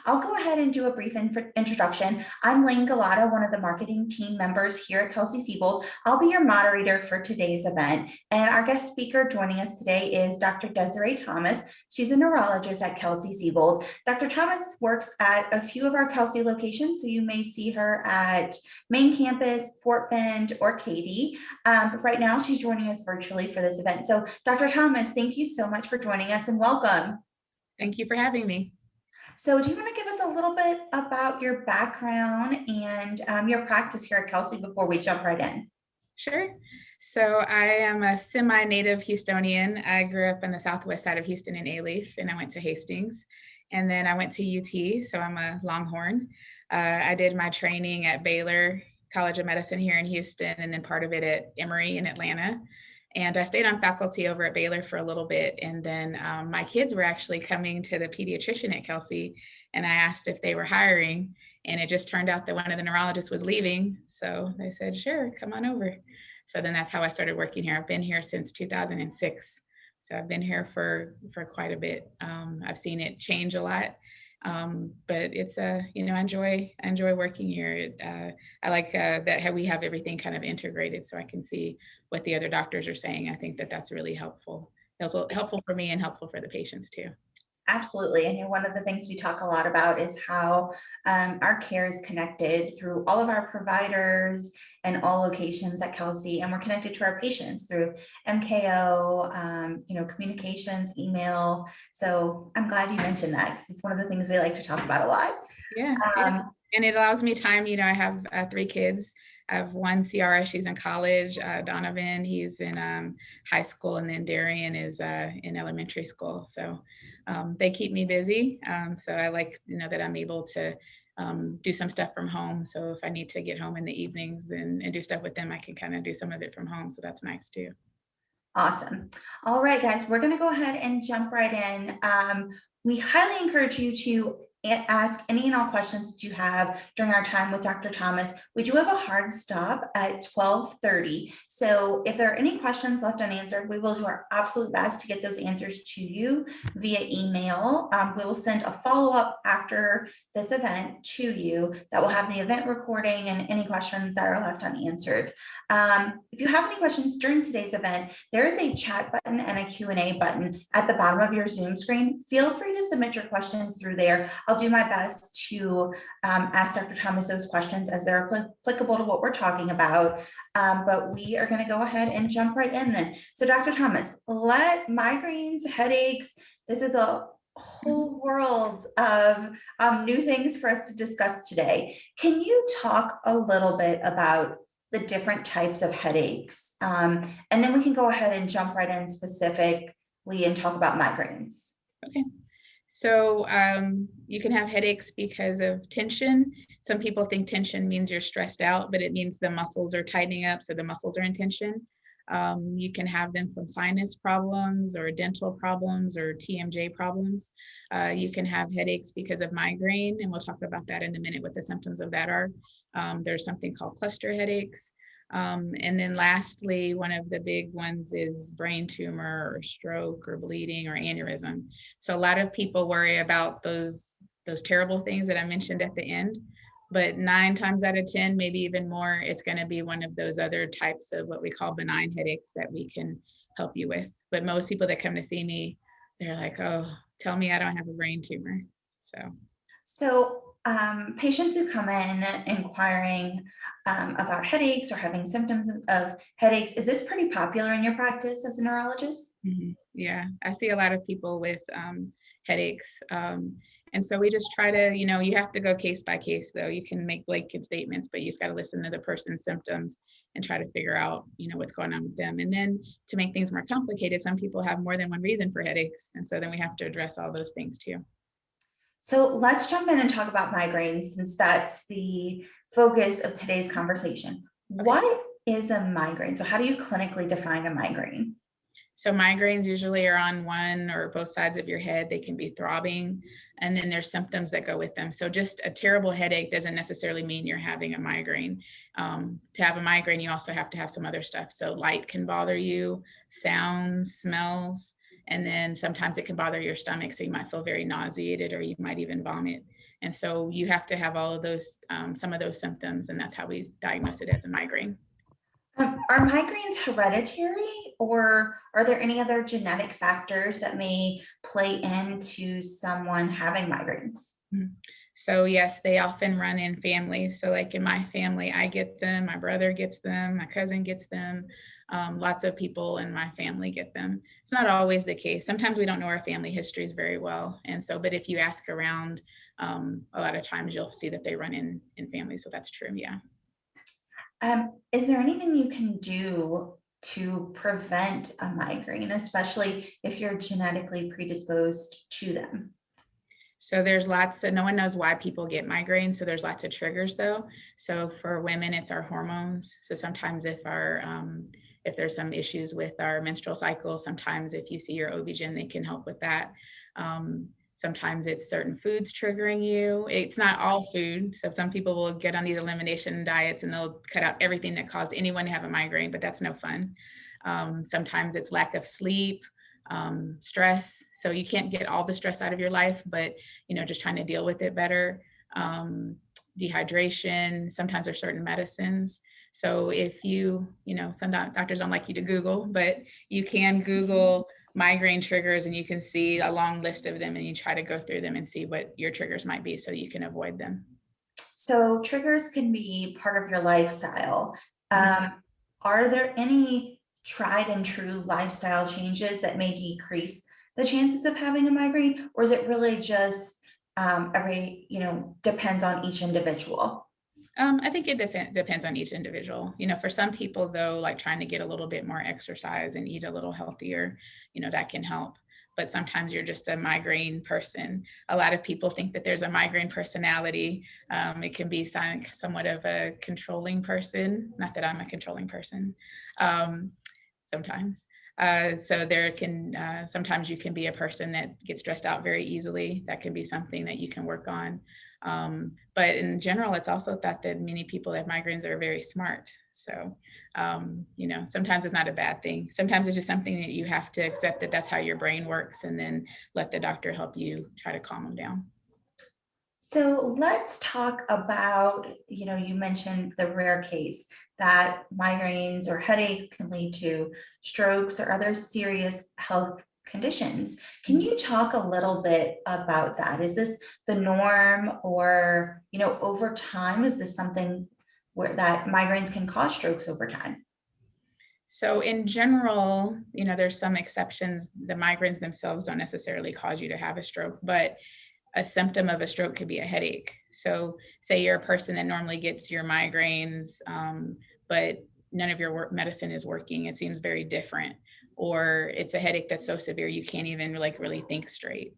I'll go ahead and do a brief introduction. I'm Lane Galata, one of the marketing team members here at Kelsey-Seybold. I'll be your moderator for today's event. And our guest speaker joining us today is Dr. Desiree Thomas. She's a neurologist at Kelsey-Seybold. Dr. Thomas works at a few of our Kelsey locations, so you may see her at main campus, Fort Bend, or Katy. But right now she's joining us virtually for this event. So Dr. Thomas, thank you so much for joining us and welcome. Thank you for having me. So do you want to give us a little bit about your background and your practice here at Kelsey before we jump right in? Sure. So I am a semi-native Houstonian. I grew up in the southwest side of Houston in Alief, and I went to Hastings. And then I went to UT, so I'm a Longhorn. I did my training at Baylor College of Medicine here in Houston, and then part of it at Emory in Atlanta. And I stayed on faculty over at Baylor for a little bit. And then my kids were actually coming to the pediatrician at Kelsey, and I asked if they were hiring. And it just turned out that one of the neurologists was leaving. So they said, sure, come on over. So then that's how I started working here. I've been here since 2006. So I've been here for quite a bit. I've seen it change a lot. But it's I enjoy working here. I like that we have everything kind of integrated, so I can see what the other doctors are saying. I think that that's really helpful. It's also helpful for me and helpful for the patients too. Absolutely. And one of the things we talk a lot about is how our care is connected through all of our providers and all locations at Kelsey, and we're connected to our patients through MKO, communications, email. So I'm glad you mentioned that because it's one of the things we like to talk about a lot. Yeah. And it allows me time. I have 3 kids. I have one Ciara, she's in college. Donovan, he's in high school, and then Darian is in elementary school. So they keep me busy. So I like, that I'm able to do some stuff from home. So if I need to get home in the evenings and do stuff with them, I can kind of do some of it from home. So that's nice too. Awesome. All right, guys, we're going to go ahead and jump right in. We highly encourage you to ask any and all questions that you have during our time with Dr. Thomas. We do have a hard stop at 12:30. So if there are any questions left unanswered, we will do our absolute best to get those answers to you via email. We will send a follow-up after this event to you that will have the event recording and any questions that are left unanswered. If you have any questions during today's event, there is a chat button and a Q&A button at the bottom of your Zoom screen. Feel free to submit your questions through there. I'll do my best to ask Dr. Thomas those questions as they're applicable to what we're talking about. But we are going to go ahead and jump right in then. So Dr. Thomas, let migraines, headaches, this is a whole world of new things for us to discuss today. Can you talk a little bit about the different types of headaches? And then we can go ahead and jump right in specifically and talk about migraines. Okay. So you can have headaches because of tension. Some people think tension means you're stressed out, but it means the muscles are tightening up, so the muscles are in tension. You can have them from sinus problems or dental problems or TMJ problems. You can have headaches because of migraine, and we'll talk about that in a minute, what the symptoms of that are. There's something called cluster headaches. And then lastly, one of the big ones is brain tumor or stroke or bleeding or aneurysm. So a lot of people worry about those terrible things that I mentioned at the end, but 9 times out of 10, maybe even more, it's going to be one of those other types of what we call benign headaches that we can help you with. But most people that come to see me, they're like, oh, tell me I don't have a brain tumor. So patients who come in inquiring about headaches or having symptoms of headaches, is this pretty popular in your practice as a neurologist? Mm-hmm. Yeah, I see a lot of people with headaches. And so we just try to, you have to go case by case though. You can make blanket statements, but you just got to listen to the person's symptoms and try to figure out, what's going on with them. And then to make things more complicated, some people have more than one reason for headaches. And so then we have to address all those things too. So let's jump in and talk about migraines, since that's the focus of today's conversation. Okay. What is a migraine? So how do you clinically define a migraine? So migraines usually are on one or both sides of your head. They can be throbbing, and then there's symptoms that go with them. So just a terrible headache doesn't necessarily mean you're having a migraine. To have a migraine, you also have to have some other stuff. So light can bother you, sounds, smells, and then sometimes it can bother your stomach. So you might feel very nauseated or you might even vomit. And so you have to have all of those, some of those symptoms, and that's how we diagnose it as a migraine. Are migraines hereditary, or are there any other genetic factors that may play into someone having migraines? Mhm. So yes, they often run in families. So like in my family, I get them, my brother gets them, my cousin gets them. Lots of people in my family get them. It's not always the case. Sometimes we don't know our family histories very well. And so, but if you ask around, a lot of times you'll see that they run in families. So that's true. Yeah. Is there anything you can do to prevent a migraine, especially if you're genetically predisposed to them? So there's lots of, no one knows why people get migraines. So there's lots of triggers though. So for women, it's our hormones. So sometimes if there's some issues with our menstrual cycle, sometimes if you see your OB-GYN, they can help with that. Sometimes it's certain foods triggering you. It's not all food. So some people will get on these elimination diets and they'll cut out everything that caused anyone to have a migraine, but that's no fun. Sometimes it's lack of sleep, stress. So you can't get all the stress out of your life, but just trying to deal with it better. Dehydration. Sometimes there's certain medicines. So if some doctors don't like you to Google, but you can Google migraine triggers and you can see a long list of them, and you try to go through them and see what your triggers might be so you can avoid them. So triggers can be part of your lifestyle. Mhm. Are there any tried and true lifestyle changes that may decrease the chances of having a migraine, or is it really just depends on each individual? I think it depends on each individual. For some people, though, like trying to get a little bit more exercise and eat a little healthier, that can help. But sometimes you're just a migraine person. A lot of people think that there's a migraine personality. It can be somewhat of a controlling person. Not that I'm a controlling person. Um, Sometimes. So sometimes you can be a person that gets stressed out very easily. That can be something that you can work on. But in general, it's also thought that many people that have migraines are very smart. So, sometimes it's not a bad thing. Sometimes it's just something that you have to accept that that's how your brain works, and then let the doctor help you try to calm them down. So let's talk about, you mentioned the rare case that migraines or headaches can lead to strokes or other serious health conditions. Can you talk a little bit about that? Is this the norm, or, over time, is this something where that migraines can cause strokes over time? So in general, there's some exceptions. The migraines themselves don't necessarily cause you to have a stroke, but a symptom of a stroke could be a headache. So say you're a person that normally gets your migraines, but none of your medicine is working. It seems very different. Or it's a headache that's so severe you can't even really think straight.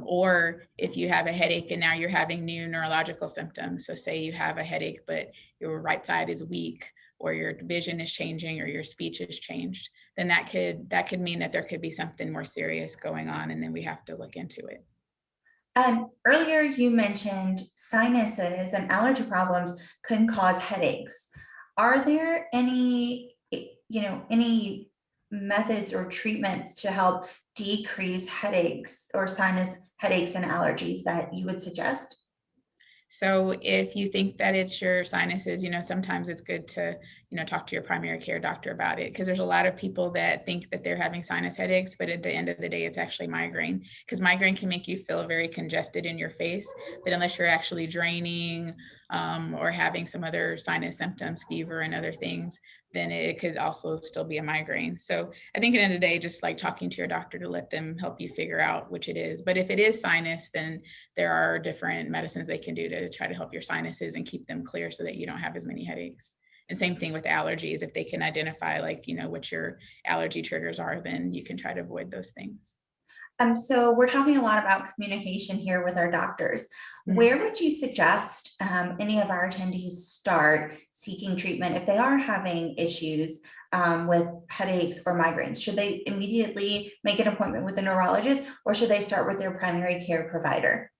Or if you have a headache and now you're having new neurological symptoms. So say you have a headache, but your right side is weak, or your vision is changing, or your speech has changed, then that could mean that there could be something more serious going on, and then we have to look into it. Earlier you mentioned sinuses and allergy problems can cause headaches. Are there any methods or treatments to help decrease headaches or sinus headaches and allergies that you would suggest? So if you think that it's your sinuses, sometimes it's good to, talk to your primary care doctor about it, because there's a lot of people that think that they're having sinus headaches, but at the end of the day, it's actually migraine, because migraine can make you feel very congested in your face. But unless you're actually draining, or having some other sinus symptoms, fever and other things, then it could also still be a migraine. So I think at the end of the day, just like talking to your doctor to let them help you figure out which it is. But if it is sinus, then there are different medicines they can do to try to help your sinuses and keep them clear so that you don't have as many headaches. And same thing with allergies. If they can identify what your allergy triggers are, then you can try to avoid those things. So we're talking a lot about communication here with our doctors. Mhm. Where would you suggest any of our attendees start seeking treatment if they are having issues with headaches or migraines? Should they immediately make an appointment with a neurologist, or should they start with their primary care provider?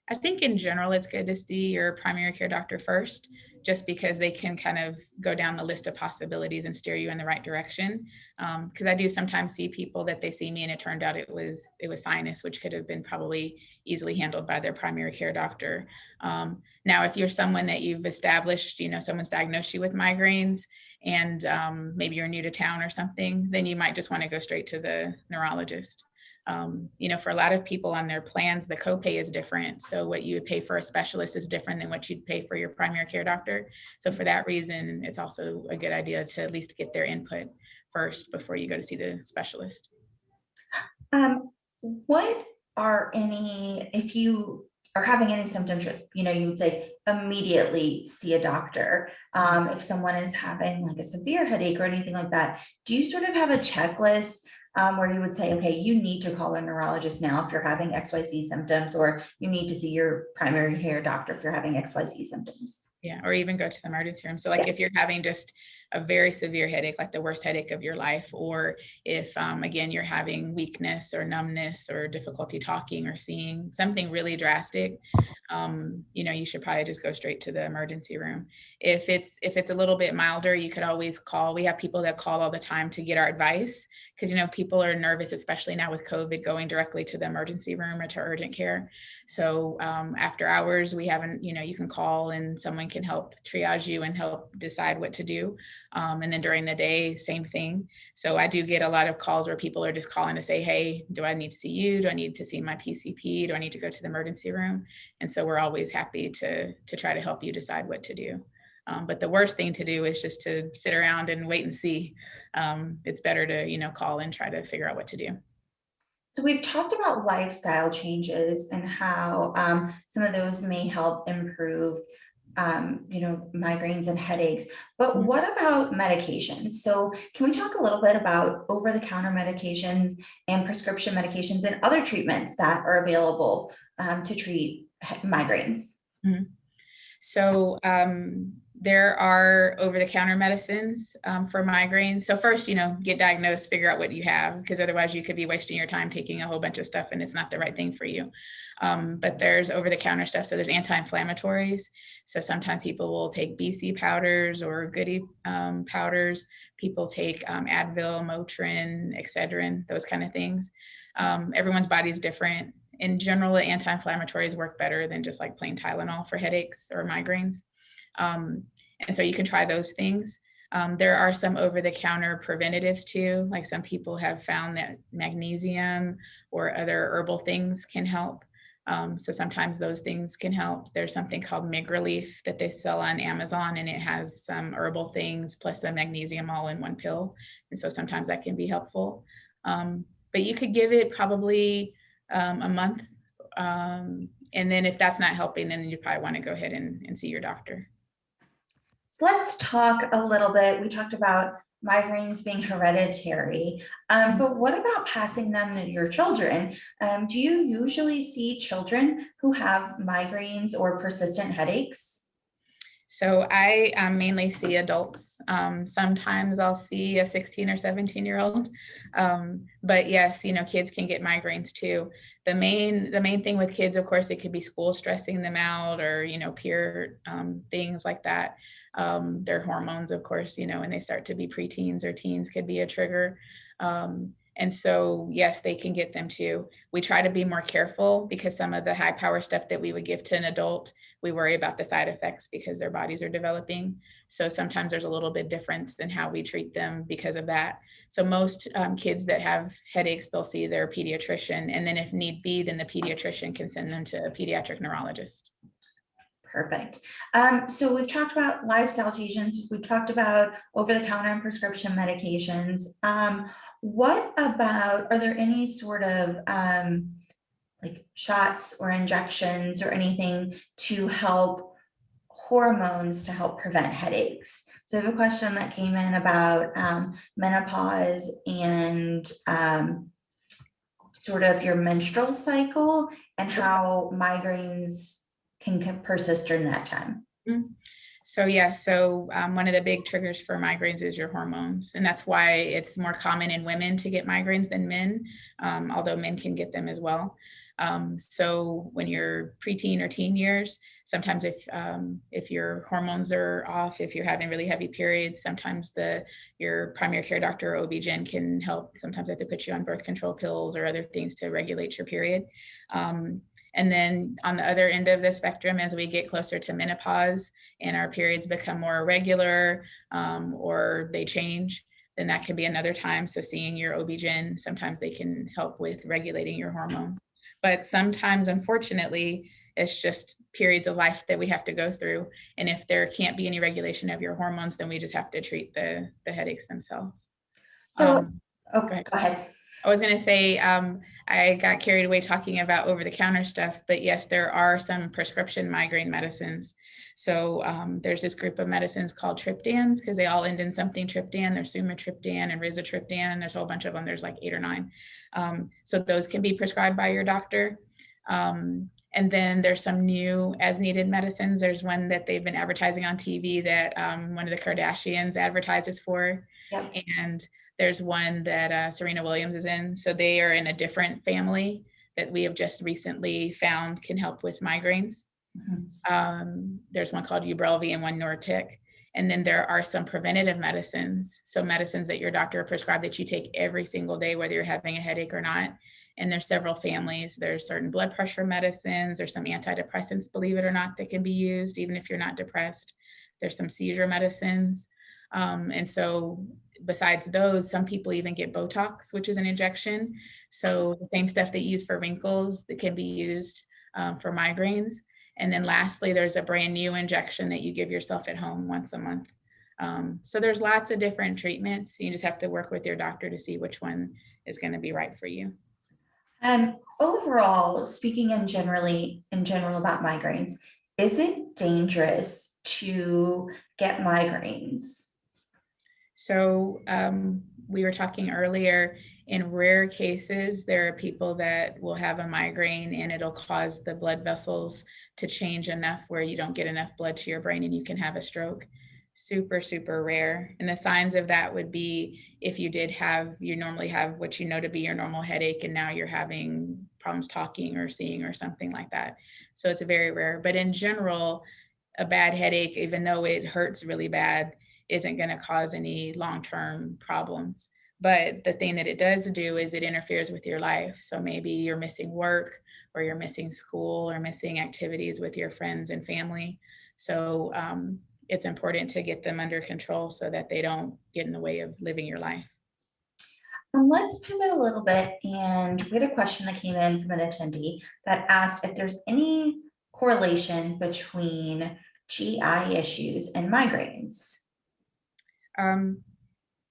I think in general, it's good to see your primary care doctor first, just because they can kind of go down the list of possibilities and steer you in the right direction. Because I do sometimes see people that they see me and it turned out it was sinus, which could have been probably easily handled by their primary care doctor. Now, if you're someone that you've established, someone's diagnosed you with migraines and maybe you're new to town or something, then you might just want to go straight to the neurologist. For a lot of people on their plans, the copay is different. So what you would pay for a specialist is different than what you'd pay for your primary care doctor. So for that reason, it's also a good idea to at least get their input first before you go to see the specialist. What are any, if you are having any symptoms, you would say immediately see a doctor. If someone is having like a severe headache or anything like that, do you sort of have a checklist where you would say, okay, you need to call a neurologist now if you're having XYZ symptoms, or you need to see your primary care doctor if you're having XYZ symptoms? Yeah, or even go to the emergency room. So like if you're having just a very severe headache, like the worst headache of your life, or if again, you're having weakness or numbness or difficulty talking or seeing, something really drastic, you should probably just go straight to the emergency room. If it's a little bit milder, you could always call. We have people that call all the time to get our advice because, people are nervous, especially now with COVID, going directly to the emergency room or to urgent care. So after hours, we haven't, you can call and someone can help triage you and help decide what to do. And then during the day, same thing. So I do get a lot of calls where people are just calling to say, hey, do I need to see you? Do I need to see my PCP? Do I need to go to the emergency room? And so we're always happy to try to help you decide what to do. But the worst thing to do is just to sit around and wait and see. It's better to, call and try to figure out what to do. So we've talked about lifestyle changes and how some of those may help improve, migraines and headaches. But what about medications? So can we talk a little bit about over-the-counter medications and prescription medications and other treatments that are available to treat migraines? Mm-hmm. So there are over-the-counter medicines for migraines. So first, get diagnosed, figure out what you have, because otherwise you could be wasting your time taking a whole bunch of stuff and it's not the right thing for you. But there's over-the-counter stuff. So there's anti-inflammatories. So sometimes people will take BC powders or Goody powders. People take Advil, Motrin, Excedrin, those kind of things. Everyone's body is different. In general, the anti-inflammatories work better than just like plain Tylenol for headaches or migraines. And so you can try those things. There are some over-the-counter preventatives too. Like some people have found that magnesium or other herbal things can help. So sometimes those things can help. There's something called Mig Relief that they sell on Amazon, and it has some herbal things plus the magnesium all in one pill. And so sometimes that can be helpful. But you could give it probably a month. And then if that's not helping, then you probably want to go ahead and see your doctor. So let's talk a little bit. We talked about migraines being hereditary, but what about passing them to your children? Do you usually see children who have migraines or persistent headaches? So I mainly see adults. Sometimes I'll see a 16 or 17-year-old. But yes, kids can get migraines too. The main thing with kids, of course, it could be school stressing them out or, peer things like that. Their hormones, of course, when they start to be preteens or teens could be a trigger. And so, yes, they can get them too. We try to be more careful because some of the high power stuff that we would give to an adult, we worry about the side effects because their bodies are developing. So sometimes there's a little bit difference in how we treat them because of that. So most kids that have headaches, they'll see their pediatrician. And then if need be, then the pediatrician can send them to a pediatric neurologist. Perfect. So we've talked about lifestyle changes. We've talked about over-the-counter and prescription medications. What about, are there any sort of like shots or injections or anything to help hormones to help prevent headaches? So I have a question that came in about menopause and sort of your menstrual cycle and how migraines can persist during that time. So yeah, so one of the big triggers for migraines is your hormones. And that's why it's more common in women to get migraines than men, although men can get them as well. So when you're preteen or teen years, sometimes if your hormones are off, if you're having really heavy periods, sometimes your primary care doctor or OB-GYN can help. Sometimes they have to put you on birth control pills or other things to regulate your period. And then on the other end of the spectrum, as we get closer to menopause and our periods become more irregular or they change, then that could be another time. So seeing your OB-GYN, sometimes they can help with regulating your hormones. But sometimes, unfortunately, it's just periods of life that we have to go through. And if there can't be any regulation of your hormones, then we just have to treat the headaches themselves. So, Go ahead. I was going to say, I got carried away talking about over-the-counter stuff, but yes, there are some prescription migraine medicines. So there's this group of medicines called triptans because they all end in something triptan. There's sumatriptan and rizatriptan. There's a whole bunch of them. There's like 8 or 9. So those can be prescribed by your doctor. And then there's some new as-needed medicines. There's one that they've been advertising on TV that one of the Kardashians advertises for. Yep. And there's one that Serena Williams is in. So they are in a different family that we have just recently found can help with migraines. Mm-hmm. There's one called Ubrelvy and one Nurtec. And then there are some preventative medicines. So medicines that your doctor prescribed that you take every single day, whether you're having a headache or not. And there's several families. There's certain blood pressure medicines. There's some antidepressants, believe it or not, that can be used even if you're not depressed. There's some seizure medicines. And so besides those, some people even get Botox, which is an injection. So the same stuff they use for wrinkles that can be used for migraines. And then lastly, there's a brand new injection that you give yourself at home once a month. So there's lots of different treatments. You just have to work with your doctor to see which one is going to be right for you. Overall, speaking in general about migraines, is it dangerous to get migraines? So we were talking earlier, in rare cases, there are people that will have a migraine and it'll cause the blood vessels to change enough where you don't get enough blood to your brain and you can have a stroke. Super, super rare. And the signs of that would be if you normally have what you know to be your normal headache and now you're having problems talking or seeing or something like that. So it's very rare. But in general, a bad headache, even though it hurts really bad, isn't going to cause any long-term problems. But the thing that it does do is it interferes with your life. So maybe you're missing work or you're missing school or missing activities with your friends and family. So it's important to get them under control so that they don't get in the way of living your life. Let's pivot a little bit, and we had a question that came in from an attendee that asked if there's any correlation between GI issues and migraines.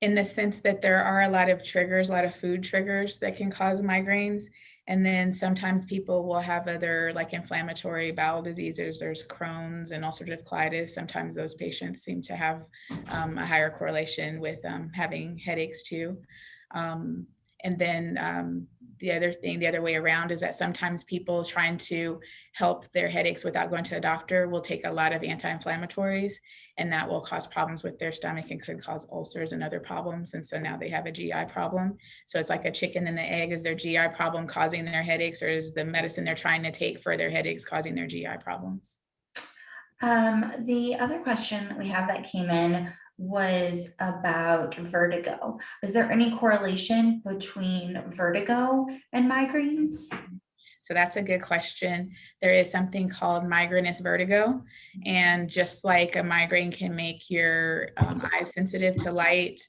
In the sense that there are a lot of triggers, a lot of food triggers that can cause migraines. And then sometimes people will have other like inflammatory bowel diseases. There's Crohn's and ulcerative colitis. Sometimes those patients seem to have a higher correlation with having headaches too. And then the other way around is that sometimes people trying to help their headaches without going to a doctor will take a lot of anti-inflammatories, and that will cause problems with their stomach and could cause ulcers and other problems. And so now they have a GI problem. So it's like a chicken and the egg. Is their GI problem causing their headaches, or is the medicine they're trying to take for their headaches causing their GI problems? The other question that we have that came in was about vertigo. Is there any correlation between vertigo and migraines? So that's a good question. There is something called migrainous vertigo. And just like a migraine can make your eyes sensitive to light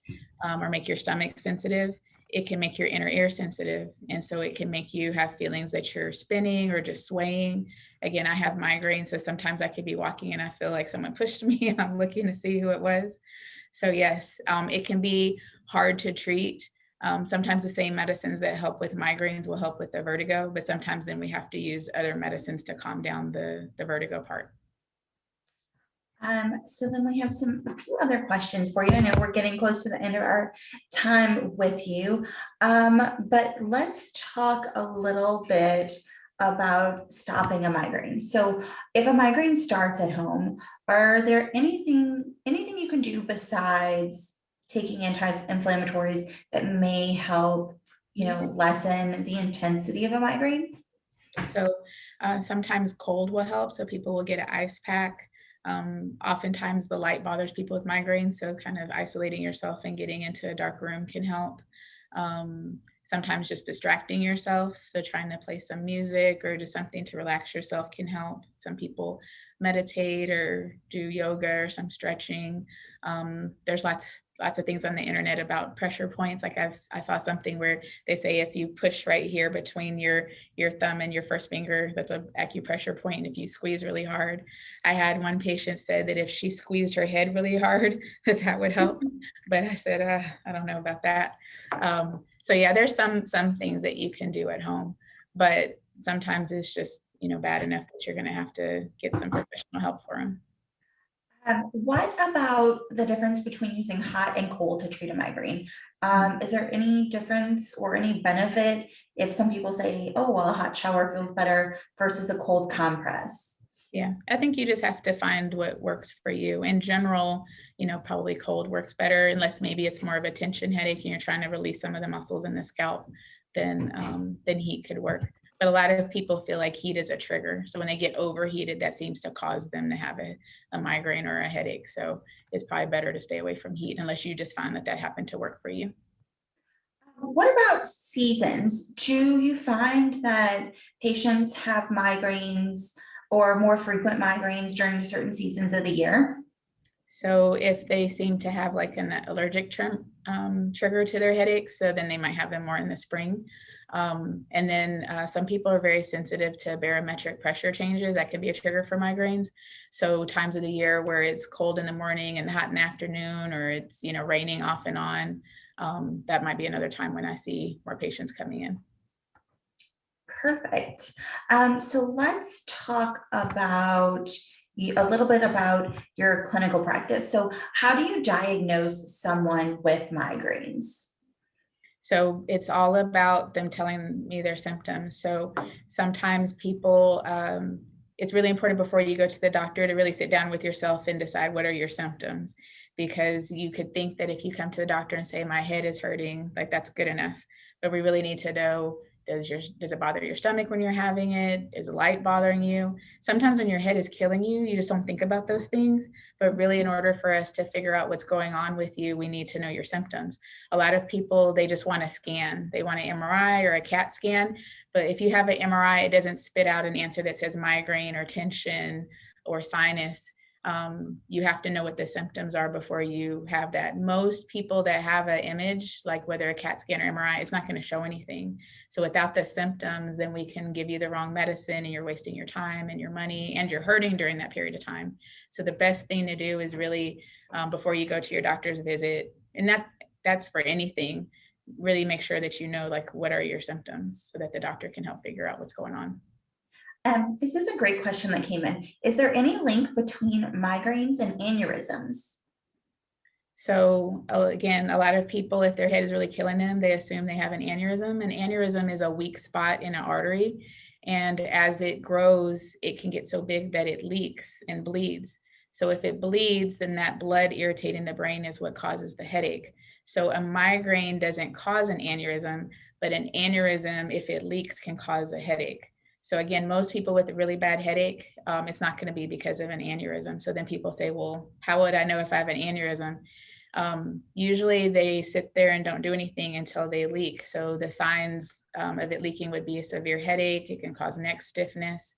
or make your stomach sensitive, it can make your inner ear sensitive. And so it can make you have feelings that you're spinning or just swaying. Again, I have migraine, so sometimes I could be walking and I feel like someone pushed me and I'm looking to see who it was. So yes, it can be hard to treat. Sometimes the same medicines that help with migraines will help with the vertigo, but sometimes then we have to use other medicines to calm down the vertigo part. So then we have a few other questions for you. I know we're getting close to the end of our time with you, but let's talk a little bit about stopping a migraine. So if a migraine starts at home, Are there anything you can do besides taking anti-inflammatories that may help, lessen the intensity of a migraine? So sometimes cold will help. So people will get an ice pack. Oftentimes the light bothers people with migraines. So kind of isolating yourself and getting into a dark room can help. Sometimes just distracting yourself. So trying to play some music or do something to relax yourself can help. Some people meditate or do yoga or some stretching. There's lots of things on the internet about pressure points. Like I saw something where they say if you push right here between your thumb and your first finger, that's a acupressure point. And if you squeeze really hard, I had one patient said that if she squeezed her head really hard, that would help. But I said, I don't know about that. So yeah, there's some things that you can do at home, but sometimes it's just, bad enough that you're going to have to get some professional help for them. What about the difference between using hot and cold to treat a migraine? Is there any difference or any benefit if some people say, oh, well, a hot shower feels better versus a cold compress? Yeah, I think you just have to find what works for you. In general, probably cold works better, unless maybe it's more of a tension headache and you're trying to release some of the muscles in the scalp, then heat could work. But a lot of people feel like heat is a trigger. So when they get overheated, that seems to cause them to have a migraine or a headache. So it's probably better to stay away from heat unless you just find that happened to work for you. What about seasons? Do you find that patients have migraines or more frequent migraines during certain seasons of the year? So if they seem to have like an allergic trigger to their headaches, so then they might have them more in the spring. And then some people are very sensitive to barometric pressure changes. That can be a trigger for migraines. So times of the year where it's cold in the morning and hot in the afternoon, or it's, raining off and on, that might be another time when I see more patients coming in. Perfect. So let's talk about a little bit about your clinical practice. So how do you diagnose someone with migraines? So it's all about them telling me their symptoms. So sometimes people, it's really important before you go to the doctor to really sit down with yourself and decide what are your symptoms, because you could think that if you come to the doctor and say my head is hurting, like that's good enough. But we really need to know, does it bother your stomach when you're having it? Is the light bothering you? Sometimes when your head is killing you, you just don't think about those things. But really, in order for us to figure out what's going on with you, we need to know your symptoms. A lot of people, they just want a scan. They want an MRI or a CAT scan. But if you have an MRI, it doesn't spit out an answer that says migraine or tension or sinus. You have to know what the symptoms are before you have that. Most people that have an image, like whether a CAT scan or MRI, it's not going to show anything. So without the symptoms, then we can give you the wrong medicine and you're wasting your time and your money and you're hurting during that period of time. So the best thing to do is really, before you go to your doctor's visit, and that's for anything, really make sure that you know, like, what are your symptoms so that the doctor can help figure out what's going on. This is a great question that came in. Is there any link between migraines and aneurysms? So again, a lot of people, if their head is really killing them, they assume they have an aneurysm. An aneurysm is a weak spot in an artery. And as it grows, it can get so big that it leaks and bleeds. So if it bleeds, then that blood irritating the brain is what causes the headache. So a migraine doesn't cause an aneurysm, but an aneurysm, if it leaks, can cause a headache. So again, most people with a really bad headache, it's not going to be because of an aneurysm. So then people say, well, how would I know if I have an aneurysm? Usually they sit there and don't do anything until they leak. So the signs of it leaking would be a severe headache. It can cause neck stiffness,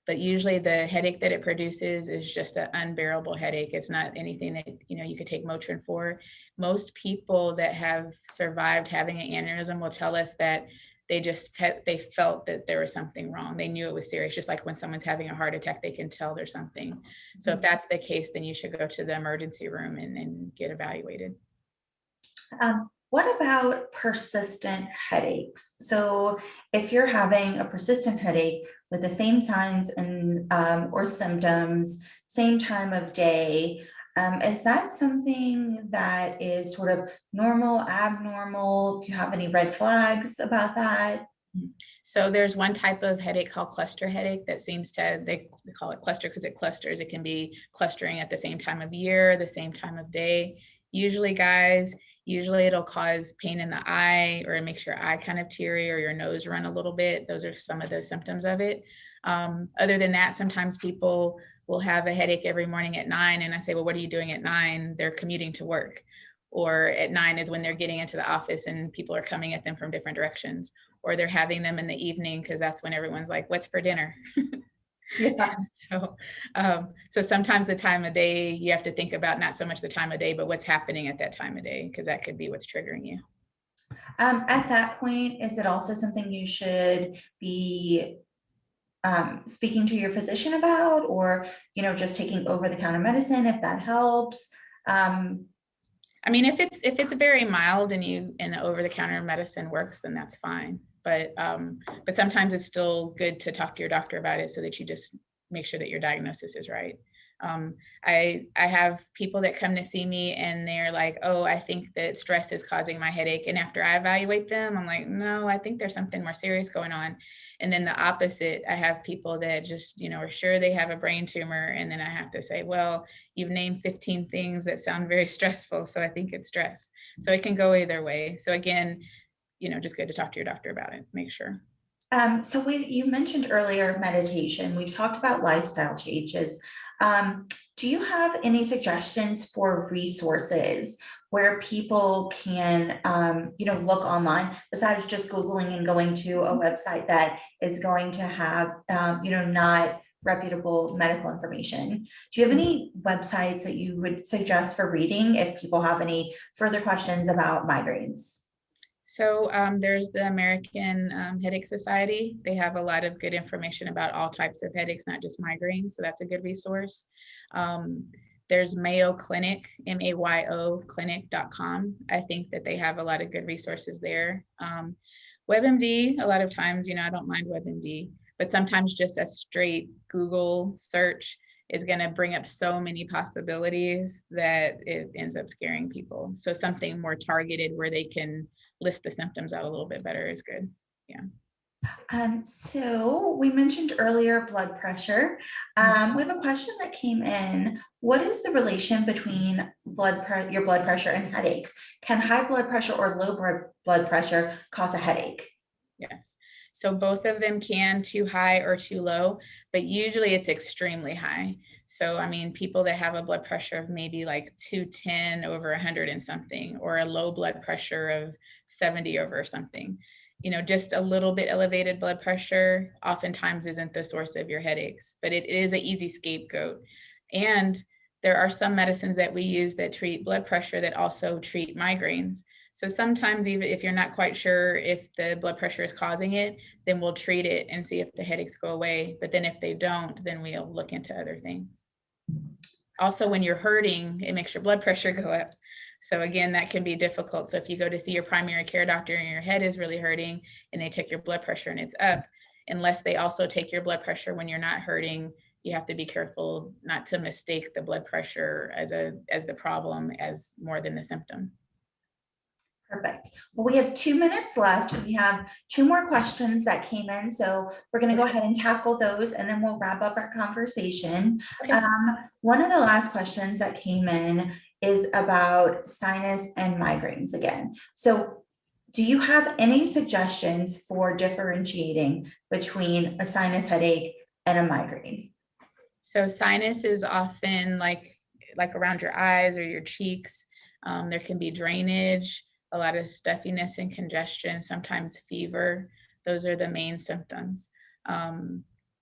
but usually the headache that it produces is just an unbearable headache. It's not anything that, you could take Motrin for. Most people that have survived having an aneurysm will tell us that they felt that there was something wrong. They knew it was serious. Just like when someone's having a heart attack, they can tell there's something. So if that's the case, then you should go to the emergency room and get evaluated. What about persistent headaches? So if you're having a persistent headache with the same signs and or symptoms, same time of day, is that something that is sort of normal, abnormal? Do you have any red flags about that? So there's one type of headache called cluster headache that seems to, they call it cluster because it clusters. It can be clustering at the same time of year, the same time of day. Usually it'll cause pain in the eye, or it makes your eye kind of teary, or your nose run a little bit. Those are some of the symptoms of it. Other than that, sometimes people will have a headache every morning at 9, and I say, well, what are you doing at 9? They're commuting to work. Or at 9 is when they're getting into the office and people are coming at them from different directions, or they're having them in the evening because that's when everyone's like, what's for dinner? Yeah. So sometimes the time of day, you have to think about not so much the time of day, but what's happening at that time of day, because that could be what's triggering you. At that point, is it also something you should be speaking to your physician about, or, just taking over-the-counter medicine if that helps? I mean, if it's very mild and over-the-counter medicine works, then that's fine. But sometimes it's still good to talk to your doctor about it so that you just make sure that your diagnosis is right. I have people that come to see me and they're like, oh, I think that stress is causing my headache. And after I evaluate them, I'm like, no, I think there's something more serious going on. And then the opposite, I have people that just, are sure they have a brain tumor. And then I have to say, well, you've named 15 things that sound very stressful, so I think it's stress. So it can go either way. So again, just good to talk to your doctor about it, make sure. So you mentioned earlier meditation. We've talked about lifestyle changes. Do you have any suggestions for resources where people can, look online besides just Googling and going to a website that is going to have, not reputable medical information? Do you have any websites that you would suggest for reading if people have any further questions about migraines? So there's the American Headache Society. They have a lot of good information about all types of headaches, not just migraines. So that's a good resource. There's Mayo Clinic, MAYO clinic.com. I think that they have a lot of good resources there. WebMD, a lot of times, I don't mind WebMD, but sometimes just a straight Google search is going to bring up so many possibilities that it ends up scaring people. So something more targeted where they can list the symptoms out a little bit better is good. Yeah. So we mentioned earlier blood pressure. We have a question that came in. What is the relation between your blood pressure and headaches? Can high blood pressure or low blood pressure cause a headache? Yes. So both of them can, too high or too low, but usually it's extremely high. So, I mean, people that have a blood pressure of maybe like 210 over 100 and something, or a low blood pressure of 70 over something, just a little bit elevated blood pressure oftentimes isn't the source of your headaches, but it is an easy scapegoat. And there are some medicines that we use that treat blood pressure that also treat migraines. So sometimes even if you're not quite sure if the blood pressure is causing it, then we'll treat it and see if the headaches go away. But then if they don't, then we'll look into other things. Also, when you're hurting, it makes your blood pressure go up. So again, that can be difficult. So if you go to see your primary care doctor and your head is really hurting and they take your blood pressure and it's up, unless they also take your blood pressure when you're not hurting, you have to be careful not to mistake the blood pressure as the problem as more than the symptom. Perfect. Well, we have 2 minutes left. We have 2 more questions that came in. So we're going to go ahead and tackle those and then we'll wrap up our conversation. Okay. One of the last questions that came in is about sinus and migraines again. So do you have any suggestions for differentiating between a sinus headache and a migraine? So sinus is often like around your eyes or your cheeks. There can be drainage, a lot of stuffiness and congestion, sometimes fever. Those are the main symptoms.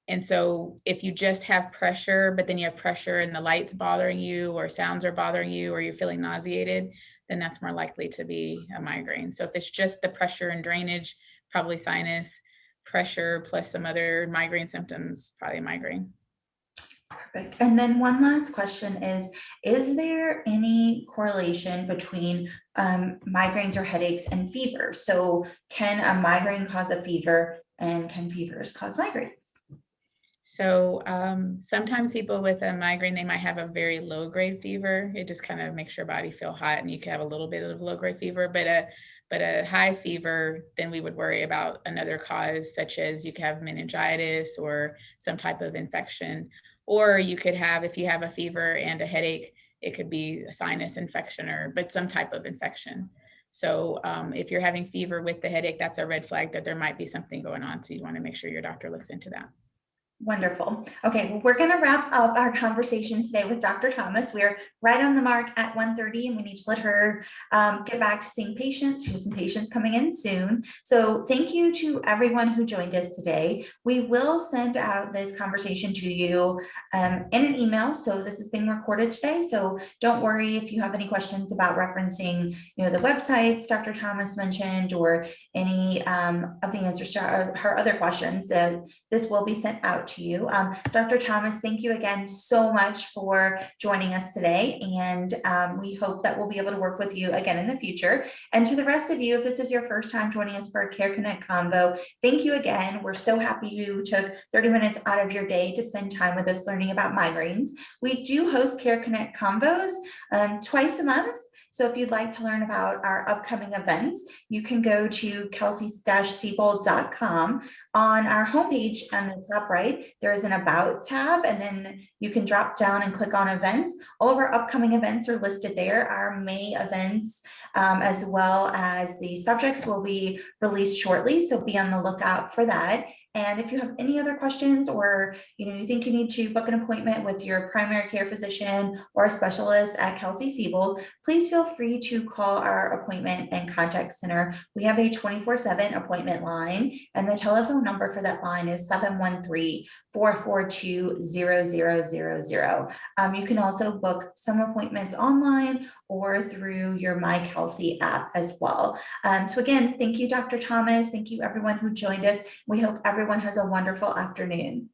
And so if you just have pressure, but then you have pressure and the light's bothering you or sounds are bothering you or you're feeling nauseated, then that's more likely to be a migraine. So if it's just the pressure and drainage, probably sinus, pressure plus some other migraine symptoms, probably a migraine. Perfect. And then one last question is there any correlation between migraines or headaches and fever? So can a migraine cause a fever and can fevers cause migraines? So sometimes people with a migraine, they might have a very low grade fever. It just kind of makes your body feel hot and you can have a little bit of low grade fever, but a But a high fever, then we would worry about another cause, such as you could have meningitis or some type of infection. Or you could have, if you have a fever and a headache, it could be a sinus infection but some type of infection. So if you're having fever with the headache, that's a red flag that there might be something going on. So you want to make sure your doctor looks into that. Wonderful. Okay, well, we're going to wrap up our conversation today with Dr. Thomas. We're right on the mark at 1:30, and we need to let her get back to seeing patients. She has some patients coming in soon. So thank you to everyone who joined us today. We will send out this conversation to you in an email. So this is being recorded today. So don't worry if you have any questions about referencing, the websites Dr. Thomas mentioned, or any of the answers to her other questions. That this will be sent out to you. Dr. Thomas, thank you again so much for joining us today. And we hope that we'll be able to work with you again in the future. And to the rest of you, if this is your first time joining us for a CareConnect Convo, thank you again. We're so happy you took 30 minutes out of your day to spend time with us learning about migraines. We do host CareConnect Convos twice a month. So if you'd like to learn about our upcoming events, you can go to Kelsey-Seybold.com. On our homepage on the top right, there is an About tab, and then you can drop down and click on events. All of our upcoming events are listed there. Our May events, as well as the subjects, will be released shortly, so be on the lookout for that. And if you have any other questions, or you think you need to book an appointment with your primary care physician or a specialist at Kelsey-Seybold, please feel free to call our appointment and contact center. We have a 24/7 appointment line, and the telephone number for that line is 713-442-0000. You can also book some appointments online or through your My Kelsey app as well. So again, thank you, Dr. Thomas. Thank you, everyone who joined us. We hope everyone has a wonderful afternoon.